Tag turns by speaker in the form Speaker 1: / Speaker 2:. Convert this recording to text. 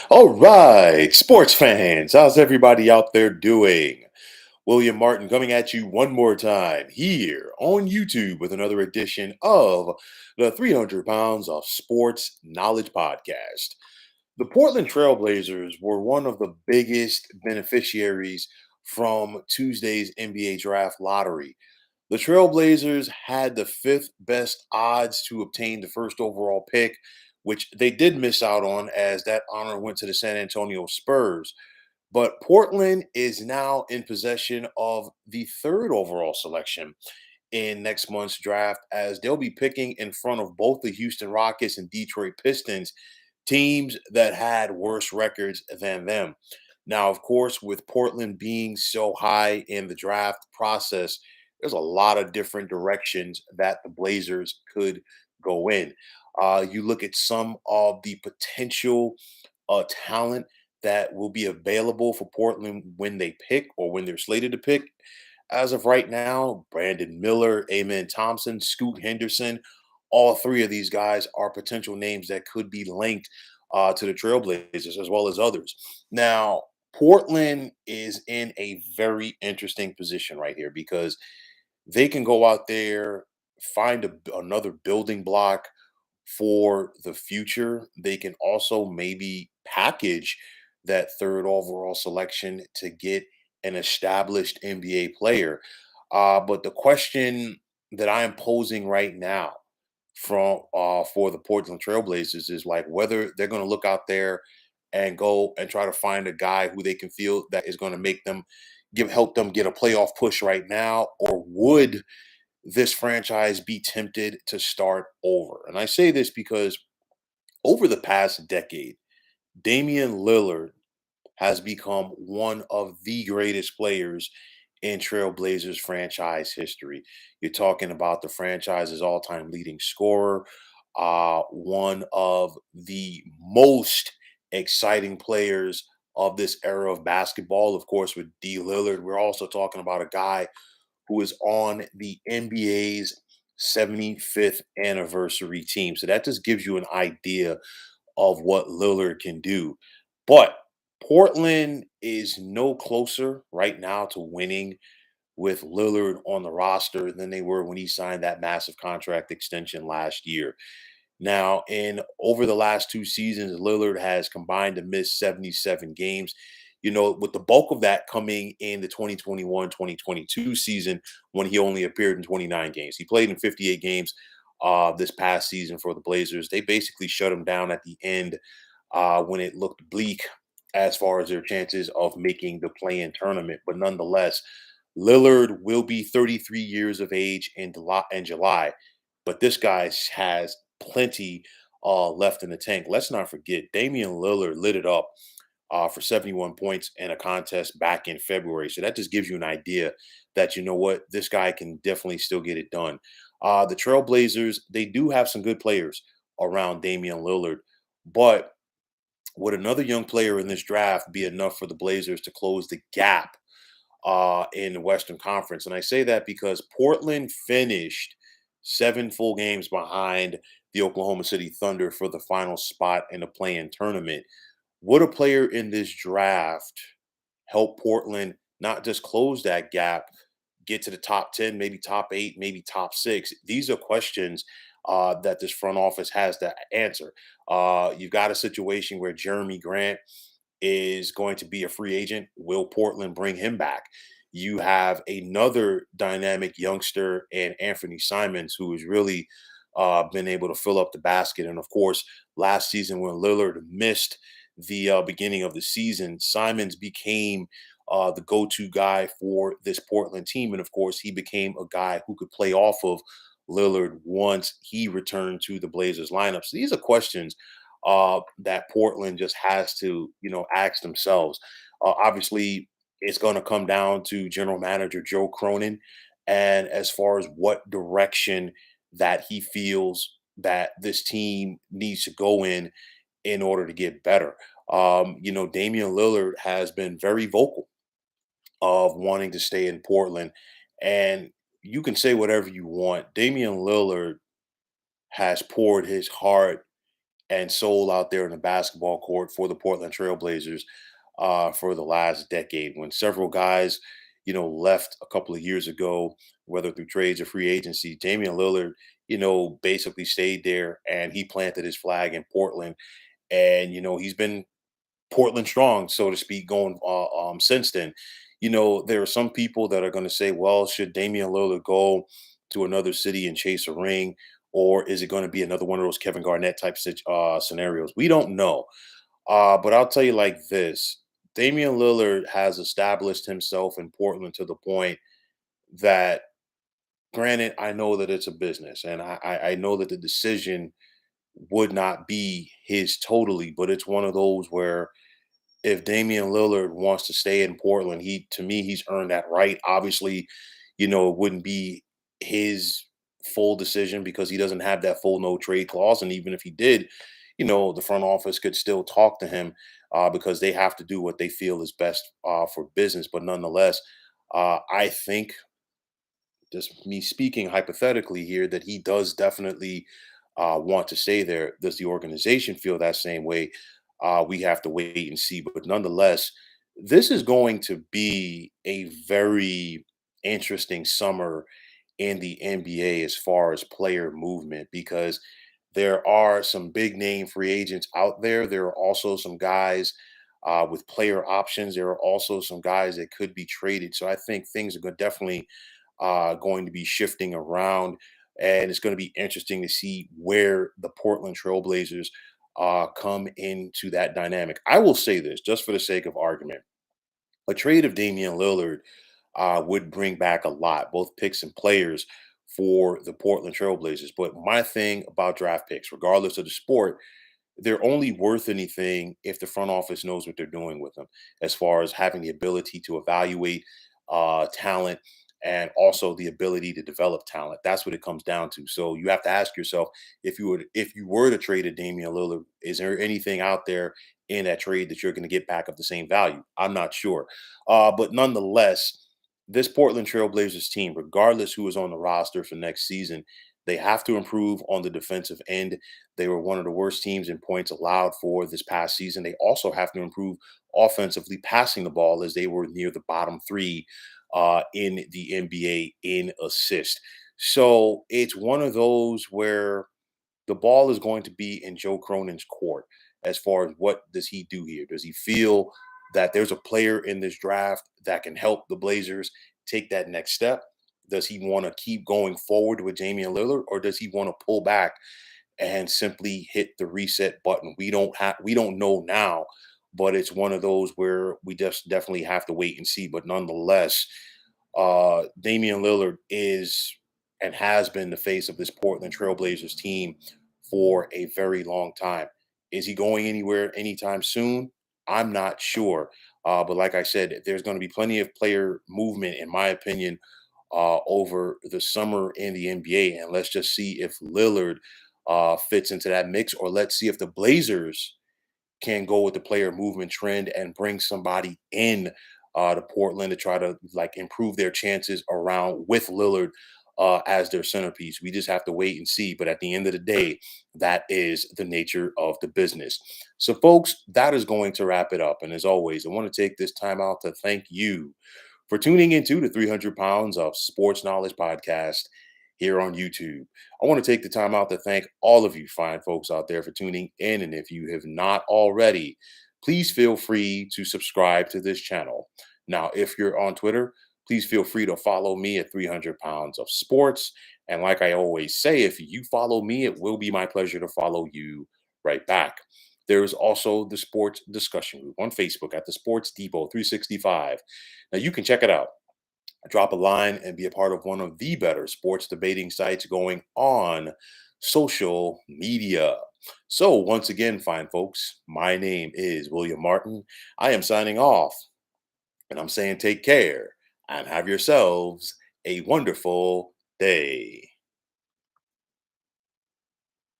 Speaker 1: All right, sports fans, how's everybody out there doing? William Martin coming at you one more time here on YouTube with another edition of the 300 Pounds of Sports Knowledge Podcast. The Portland Trailblazers were one of the biggest beneficiaries from Tuesday's NBA draft lottery. The Trailblazers had the fifth best odds to obtain the first overall pick, which they did miss out on as that honor went to the San Antonio Spurs. But Portland is now in possession of the third overall selection in next month's draft, as they'll be picking in front of both the Houston Rockets and Detroit Pistons, teams that had worse records than them. Now, of course, with Portland being so high in the draft process, there's a lot of different directions that the Blazers could go in. You look at some of the potential talent that will be available for Portland when they pick or when they're slated to pick. As of right now, Brandon Miller, Amen Thompson, Scoot Henderson, all three of these guys are potential names that could be linked to the Trailblazers as well as others. Now, Portland is in a very interesting position right here because they can go out there, find another building block for the future. They can also maybe package that third overall selection to get an established NBA player. But the question that I am posing right now from for the Portland Trailblazers is like whether they're going to look out there and go and try to find a guy who they can feel that is going to make them help them get a playoff push right now, or would this franchise be tempted to start over? And I say this because over the past decade, Damian Lillard has become one of the greatest players in Trailblazers franchise history. You're talking about the franchise's all time leading scorer, one of the most exciting players of this era of basketball. Of course, with D. Lillard, we're also talking about a guy who is on the NBA's 75th anniversary team. So that just gives you an idea of what Lillard can do. But Portland is no closer right now to winning with Lillard on the roster than they were when he signed that massive contract extension last year. Now, in over the last two seasons, Lillard has combined to miss 77 games. With the bulk of that coming in the 2021-2022 season when he only appeared in 29 games. He played in 58 games this past season for the Blazers. They basically shut him down at the end when it looked bleak as far as their chances of making the play-in tournament. But nonetheless, Lillard will be 33 years of age in July, but this guy has plenty left in the tank. Let's not forget, Damian Lillard lit it up for 71 points in a contest back in February. So that just gives you an idea that, you know what, this guy can definitely still get it done. The Trailblazers, they do have some good players around Damian Lillard, but would another young player in this draft be enough for the Blazers to close the gap in the Western Conference? And I say that because Portland finished 7 full games behind the Oklahoma City Thunder for the final spot in the play-in tournament. Would a player in this draft help Portland not just close that gap, get to the top 10, maybe top 8, maybe top 6? These are questions that this front office has to answer. You've got a situation where Jeremy Grant is going to be a free agent. Will Portland bring him back? You have another dynamic youngster in Anthony Simons, who has really been able to fill up the basket. And of course, last season when Lillard missed the beginning of the season, Simons became the go-to guy for this Portland team. And of course, he became a guy who could play off of Lillard once he returned to the Blazers lineup. So these are questions that Portland just has to, ask themselves. Obviously, it's going to come down to general manager Joe Cronin, and as far as what direction that he feels that this team needs to go in order to get better. Damian Lillard has been very vocal of wanting to stay in Portland, and you can say whatever you want. Damian Lillard has poured his heart and soul out there in the basketball court for the Portland Trailblazers for the last decade. When several guys, left a couple of years ago, whether through trades or free agency, Damian Lillard, basically stayed there and he planted his flag in Portland. And, he's been Portland strong, so to speak, going since then. There are some people that are going to say, well, should Damian Lillard go to another city and chase a ring? Or is it going to be another one of those Kevin Garnett type scenarios? We don't know. But I'll tell you like this: Damian Lillard has established himself in Portland to the point that, granted, I know that it's a business, and I know that the decision would not be his totally, but it's one of those where if Damian Lillard wants to stay in Portland, to me, he's earned that right. Obviously, it wouldn't be his full decision because he doesn't have that full no trade clause. And even if he did, the front office could still talk to him because they have to do what they feel is best for business. But nonetheless, I think, just me speaking hypothetically here, that he does definitely want to stay there. Does the organization feel that same way? We have to wait and see. But nonetheless, this is going to be a very interesting summer in the NBA as far as player movement because there are some big name free agents out there. There are also some guys with player options. There are also some guys that could be traded. So I think things are definitely going to be shifting around, and it's going to be interesting to see where the Portland Trailblazers come into that dynamic. I will say this, just for the sake of argument: a trade of Damian Lillard would bring back a lot, both picks and players for the Portland Trailblazers. But my thing about draft picks, regardless of the sport, they're only worth anything if the front office knows what they're doing with them, as far as having the ability to evaluate talent and also the ability to develop talent. That's what it comes down to. So you have to ask yourself, if you were to trade a Damian Lillard, is there anything out there in that trade that you're going to get back of the same value? I'm not sure. But nonetheless, this Portland Trailblazers team, regardless who is on the roster for next season, they have to improve on the defensive end. They were one of the worst teams in points allowed for this past season. They also have to improve offensively, passing the ball, as they were near the bottom three in the NBA in assist. So it's one of those where the ball is going to be in Joe Cronin's court as far as what does he do here? Does he feel that there's a player in this draft that can help the Blazers take that next step? Does he want to keep going forward with Damian Lillard, or does he want to pull back and simply hit the reset button? We don't know now, but it's one of those where we just definitely have to wait and see. But nonetheless, Damian Lillard is and has been the face of this Portland Trailblazers team for a very long time. Is he going anywhere anytime soon? I'm not sure. But like I said, there's going to be plenty of player movement, in my opinion, over the summer in the NBA. And let's just see if Lillard fits into that mix, or let's see if the Blazers can go with the player movement trend and bring somebody in to Portland to try to like improve their chances around with Lillard as their centerpiece. We just have to wait and see. But at the end of the day, that is the nature of the business. So, folks, that is going to wrap it up. And as always, I want to take this time out to thank you for tuning into the 300 Pounds of Sports Knowledge podcast here on YouTube. I want to take the time out to thank all of you fine folks out there for tuning in. And if you have not already, please feel free to subscribe to this channel. Now, if you're on Twitter, please feel free to follow me at 300 Pounds of Sports. And like I always say, if you follow me, it will be my pleasure to follow you right back. There is also the sports discussion group on Facebook at the Sports Depot 365. Now you can check it out. Drop a line and be a part of one of the better sports debating sites going on social media. So once again, fine folks, my name is William Martin. I am signing off, and I'm saying take care and have yourselves a wonderful day.